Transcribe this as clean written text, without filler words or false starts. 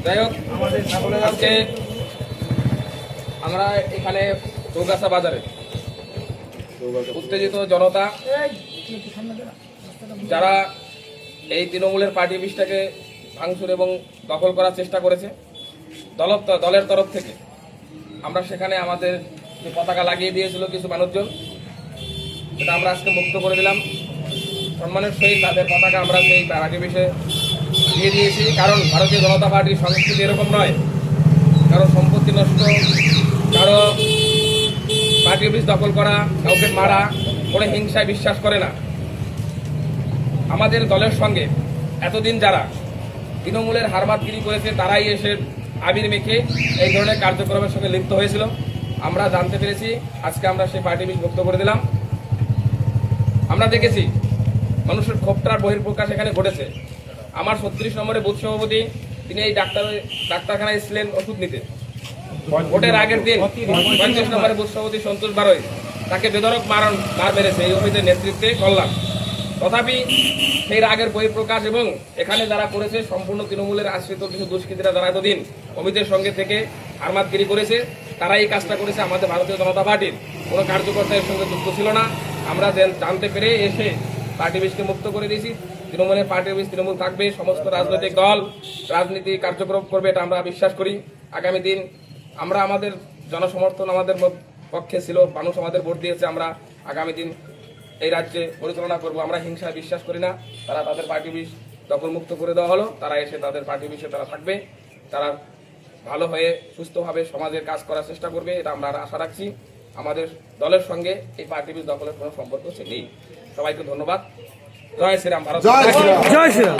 যাই হোক, আজকে আমরা এখানে চৌগাছা বাজারে উত্তেজিত জনতা যারা এই তৃণমূলের পার্টি অফিসটাকে ভাঙচুর এবং দখল করার চেষ্টা করেছে, দলের তরফ থেকে আমরা সেখানে আমাদের যে পতাকা লাগিয়ে দিয়েছিল কিছু মানুষজন, সেটা আমরা আজকে মুক্ত করে দিলাম। সম্মানের সহিত তাদের পতাকা আমরা সেই পার্টি অফিসে দিয়ে দিয়েছি। কারণ ভারতীয় জনতা পার্টির সংস্কৃতি এরকম নয়, কারো সম্পত্তি নষ্ট, কারো পার্টি অফিস দখল করা, কাউকে মারা, কোনো হিংসায় বিশ্বাস করে না। আমাদের দলের সঙ্গে এতদিন যারা তৃণমূলের হারমাতগিরি করেছে তারাই এসে আবির মেখে এই ধরনের কার্যক্রমের সঙ্গে লিপ্ত হয়েছিল। আমরা জানতে পেরেছি, আজকে আমরা সেই পার্টি অফিস মুক্ত করে দিলাম। আমরা দেখেছি মানুষের ক্ষোভটার বহিঃপ্রকাশ এখানে ঘটেছে। আমার 36 নম্বরে বুথ সভাপতি, তিনি এই ডাক্তারখানায় এসেছিলেন ওষুধ নিতে। ভোটের আগের দিন 35 নম্বরে বুথ সভাপতি সন্তোষ বারোই তাকে বেধড়ক মার মেরেছে এই অফিসের নেতৃত্বে কল্যাণ। তথাপি সেই রাগের বহিঃপ্রকাশ এবং এখানে যারা করেছে সম্পূর্ণ তৃণমূলের আশ্রিত কিছু দুষ্কৃতীরা যারা এতদিন অমিতের সঙ্গে থেকে হারমাতগিরি করেছে, তারা এই কাজটা করেছে। আমাদের ভারতীয় জনতা পার্টির কোনো কার্যকর্তা এর সঙ্গে যুক্ত ছিল না। আমরা জানতে পেরে এসে পার্টি অফিসকে মুক্ত করে দিয়েছি। তৃণমূলের পার্টি অফিস তৃণমূল থাকবে, সমস্ত রাজনৈতিক দল রাজনীতি কার্যক্রম করবে, এটা আমরা বিশ্বাস করি। আগামী দিন আমরা আমাদের জনসমর্থন আমাদের পক্ষে ছিল, মানুষ আমাদের ভোট দিয়েছে, আমরা আগামী দিন এই রাজ্যে পরিচালনা করব। আমরা হিংসায় বিশ্বাস করি না। তারা তাদের পার্টি অফিস দখল মুক্ত করে দেওয়া হলো, তারা এসে তাদের পার্টি অফিসে তারা থাকবে, তারা ভালো হয়ে সুস্থভাবে সমাজের কাজ করার চেষ্টা করবে, এটা আমরা আশা রাখছি। আমাদের দলের সঙ্গে এই পার্টি অফিস দখলের কোনো সম্পর্ক নেই। সবাইকে ধন্যবাদ। জয় শ্রীরাম। ভারত জয় শ্রীরাম।